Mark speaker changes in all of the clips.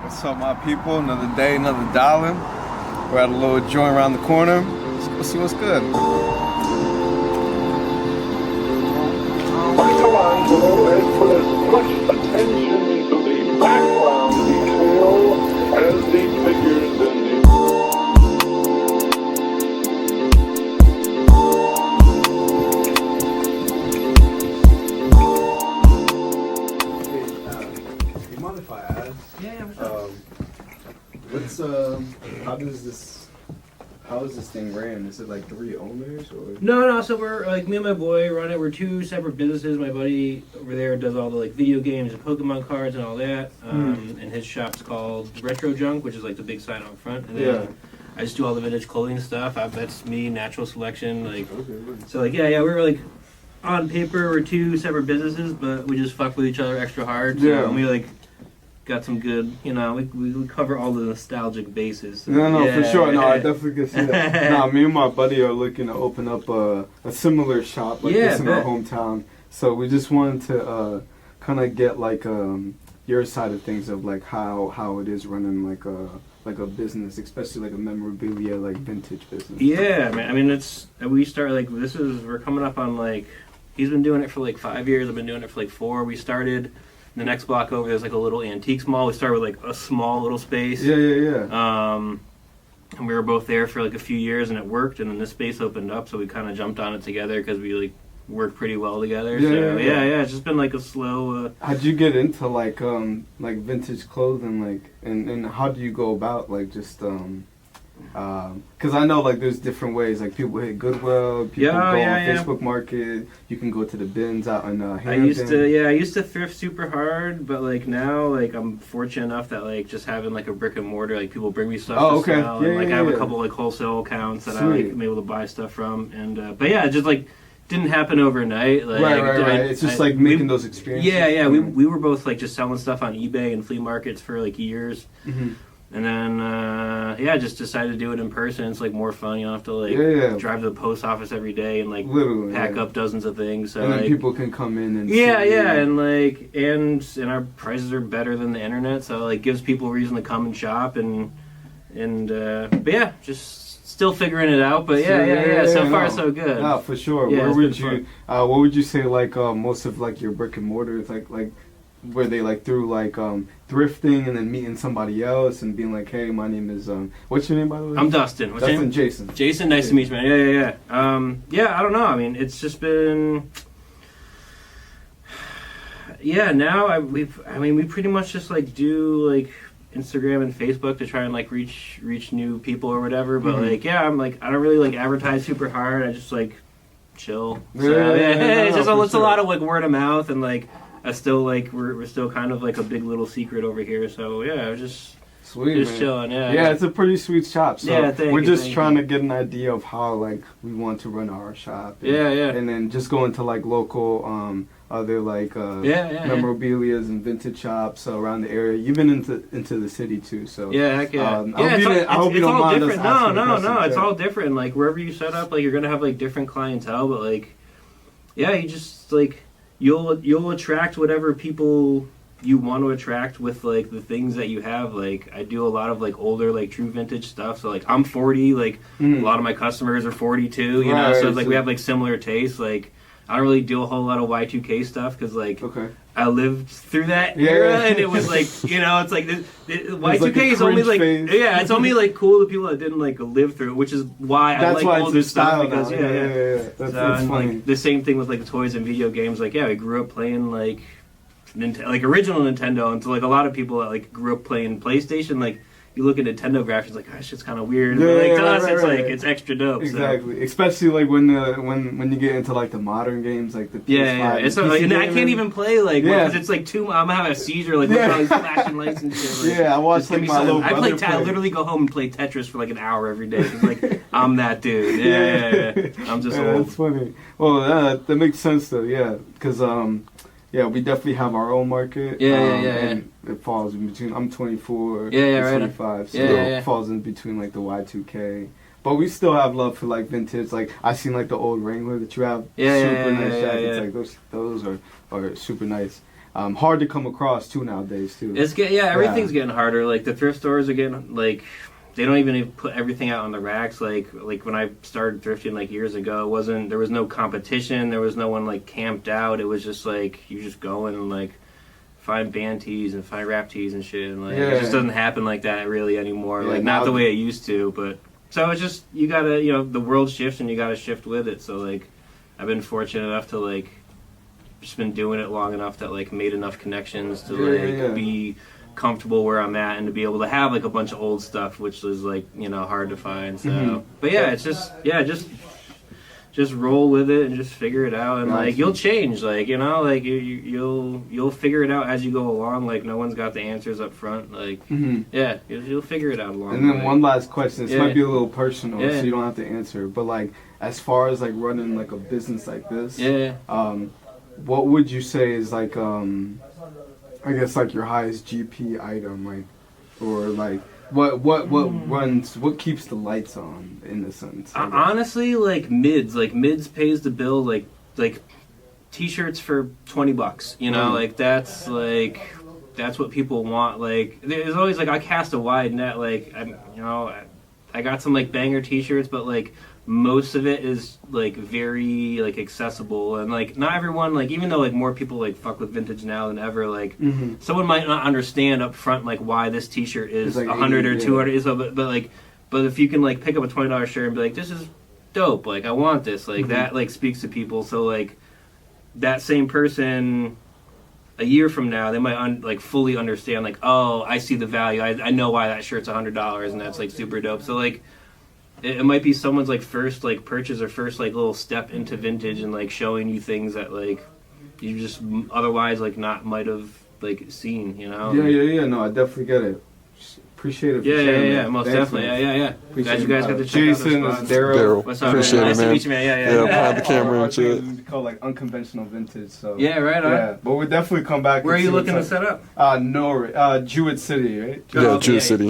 Speaker 1: What's up, my people? Another day, another dollar. We're at a little joint around the corner. Let's go see what's good.
Speaker 2: And put as much attention to the background detail as the figures in the...
Speaker 1: Hey, you mind if I ask?
Speaker 3: Yeah,
Speaker 1: How is this thing ran? Is it like 3 owners or?
Speaker 3: No. So we're like me and my boy run it. We're 2 separate businesses. My buddy over there does all the like video games and Pokemon cards and all that. And his shop's called Retro Junk, which is like the big sign out front. And then I just do all the vintage clothing stuff. That's me, Natural Selection. Like, so like yeah. We're like on paper we're 2 separate businesses, but we just fuck with each other extra hard. So and we like got some good, we cover all the nostalgic bases. So,
Speaker 1: No, for sure. No, I definitely can see that. Nah, me and my buddy are looking to open up a similar shop like this in our hometown. So we just wanted to kind of get like your side of things of like how it is running like a business, especially like a memorabilia like vintage business.
Speaker 3: Yeah, man. I mean, we start like we're coming up on like he's been doing it for like 5 years. I've been doing it for like 4. We started. The next block over there's like a little antiques mall. We started with like a small little space.
Speaker 1: Yeah.
Speaker 3: And we were both there for like a few years and it worked. And then this space opened up, so we kind of jumped on it together because we like work pretty well together. Yeah. It's just been like a slow.
Speaker 1: How'd you get into like vintage clothing, like, and how do you go about like just because I know like there's different ways, like people hit Goodwill, people go on Facebook Market, you can go to the bins out in Hampton.
Speaker 3: I used to thrift super hard, but like now like I'm fortunate enough that like just having like a brick and mortar, like people bring me stuff to sell, and like I have a couple like wholesale accounts that I like am able to buy stuff from, and but yeah, it just like didn't happen overnight. Like,
Speaker 1: right. It's just like making those experiences.
Speaker 3: Yeah. We were both like just selling stuff on eBay and flea markets for like years.
Speaker 1: Mm-hmm.
Speaker 3: And then, just decided to do it in person. It's like more fun. You don't have to like drive to the post office every day and like
Speaker 1: literally
Speaker 3: pack up dozens of things. So,
Speaker 1: and then
Speaker 3: like,
Speaker 1: people can come in and
Speaker 3: and like and our prices are better than the internet, so like gives people a reason to come and shop and but yeah, just still figuring it out. But so far so good.
Speaker 1: No, for sure.
Speaker 3: Yeah,
Speaker 1: what would you say like most of like your brick and mortar is like were they like through like thrifting and then meeting somebody else and being like, hey, my name is what's your name by the way?
Speaker 3: I'm Dustin. What's your name?
Speaker 1: Jason.
Speaker 3: Jason, nice to meet you, man. Yeah. I don't know. I mean, it's just been now we pretty much just like do like Instagram and Facebook to try and like reach new people or whatever. But I'm like I don't really like advertise super hard. I just like chill. So it's a lot of like word of mouth and like. I still like we're still kind of like a big little secret over here, so yeah, just
Speaker 1: sweet,
Speaker 3: just
Speaker 1: man.
Speaker 3: Chilling,
Speaker 1: it's a pretty sweet shop. So we're just trying
Speaker 3: to
Speaker 1: get an idea of how like we want to run our shop. And,
Speaker 3: yeah,
Speaker 1: and then just go into like local other like memorabilia and vintage shops around the area, even into the city too. So
Speaker 3: I hope you don't mind us asking No, it's all different. Like wherever you set up, like you're gonna have like different clientele, but like you just like. You'll attract whatever people you want to attract with like the things that you have. Like I do a lot of like older like true vintage stuff. So like I'm 40, like a lot of my customers are 42. You know, so like we have like similar tastes. Like I don't really do a whole lot of Y2K stuff because like I lived through that era and it was like it's like Y2K is only like it's only like cool to people that didn't like live through it, which is why I like older stuff because
Speaker 1: that's
Speaker 3: funny.
Speaker 1: Like,
Speaker 3: the same thing with like the toys and video games. Like I grew up playing like original Nintendo, and so like a lot of people that like grew up playing PlayStation, like you look at Nintendo graphics, like that shit's kind of weird. To us, it's like it's extra dope.
Speaker 1: Exactly, so. Especially like when you get into like the modern games, like the PS5
Speaker 3: It's like, and I can't even play like because it's like too. I'm having a seizure like with all these flashing lights and shit. Like,
Speaker 1: I watched like my little brother play.
Speaker 3: I literally go home and play Tetris for like an hour every day. Cause, like I'm that dude. I'm just old.
Speaker 1: That's funny. Well, that makes sense though. Yeah, because we definitely have our own market. And it falls in between. I'm 24. 25. So it falls in between like the Y2K. But we still have love for like vintage. Like I seen like the old Wrangler that you have. Super nice jackets. Like those are super nice. hard to come across too nowadays too.
Speaker 3: Everything's getting harder. Like the thrift stores are getting like they don't even put everything out on the racks. Like when I started thrifting like years ago, there was no competition. There was no one like camped out. It was just like you just go in and like find band tees and find rap tees and shit. And like it just doesn't happen like that really anymore. Like not the way it used to. But so it's just you gotta the world shifts and you gotta shift with it. So like I've been fortunate enough to like just been doing it long enough that like made enough connections to be comfortable where I'm at and to be able to have like a bunch of old stuff which is like hard to find. So but it's just roll with it and just figure it out and like you'll change like like you'll figure it out as you go along. Like no one's got the answers up front. Like you'll figure it out along
Speaker 1: and then
Speaker 3: the way.
Speaker 1: one last question, this might be a little personal so you don't have to answer, but like as far as like running like a business like this, what would you say is like I guess like your highest GP item, like, or like what keeps the lights on in a sense?
Speaker 3: Honestly, like mids pays the bill. Like t-shirts for $20, like that's what people want. Like there's always like I cast a wide net. Like I got some like banger t-shirts, but like most of it is like very like accessible and like not everyone like even though like more people like fuck with vintage now than ever, like someone might not understand up front like why this t-shirt is like 100 or 200 so but if you can like pick up a $20 shirt and be like this is dope, like I want this, like that like speaks to people. So like that same person a year from now they might like fully understand like, oh, I see the value, I know why that shirt's $100 and that's like super dope. So like it might be someone's like first like purchase or first like little step into vintage and like showing you things that like you just otherwise like not might have like seen,
Speaker 1: No, I definitely get it. Appreciate it for sharing,
Speaker 3: most definitely. Glad you guys got to check
Speaker 1: Jason,
Speaker 3: out
Speaker 1: Daryl.
Speaker 3: What's up,
Speaker 4: Appreciate
Speaker 3: man?
Speaker 4: it,
Speaker 3: Nice to
Speaker 4: man.
Speaker 3: meet you, man.
Speaker 4: Yeah, behind the camera and shit.
Speaker 1: We call like unconventional vintage. So
Speaker 3: right on.
Speaker 1: Yeah, but we'll definitely come back.
Speaker 3: Where are you looking to set up?
Speaker 1: Norwich, Jewett City, right?
Speaker 4: Jewett City.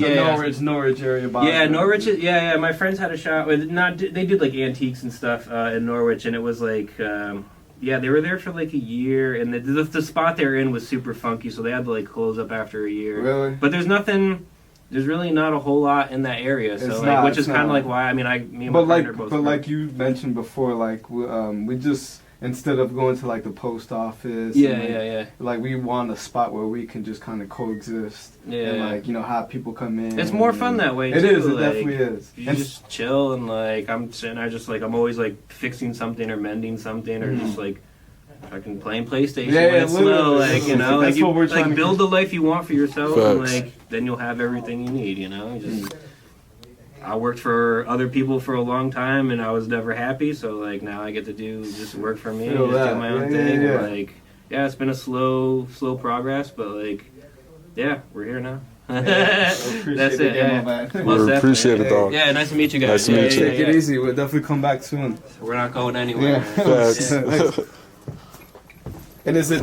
Speaker 1: Norwich area.
Speaker 3: Norwich. My friends had a shop with they did like antiques and stuff in Norwich, and it was like. They were there for like a year, and the spot they're in was super funky, so they had to like close up after a year.
Speaker 1: Really?
Speaker 3: But there's really not a whole lot in that area, so which is kind of like why me and my friend are both.
Speaker 1: But like you mentioned before, like we just instead of going to like the post office, like we want a spot where we can just kind of coexist, and like have people come in.
Speaker 3: It's more fun that way.
Speaker 1: It
Speaker 3: too.
Speaker 1: is. It
Speaker 3: like,
Speaker 1: definitely is.
Speaker 3: You just chill and like I'm sitting there just like I'm always like fixing something or mending something or just like. Fucking playing PlayStation when it's slow, like like you like build the life you want for yourself, and like then you'll have everything you need. I worked for other people for a long time, and I was never happy. So like now I get to just work for me, and just do my own thing. And, like it's been a slow progress, but like we're here now. That's it.
Speaker 4: We appreciate it, dog.
Speaker 3: Yeah, nice to meet you guys.
Speaker 4: Nice to meet you.
Speaker 1: Take it easy. We'll definitely come back soon.
Speaker 3: We're not going anywhere.
Speaker 4: Facts.
Speaker 1: And is it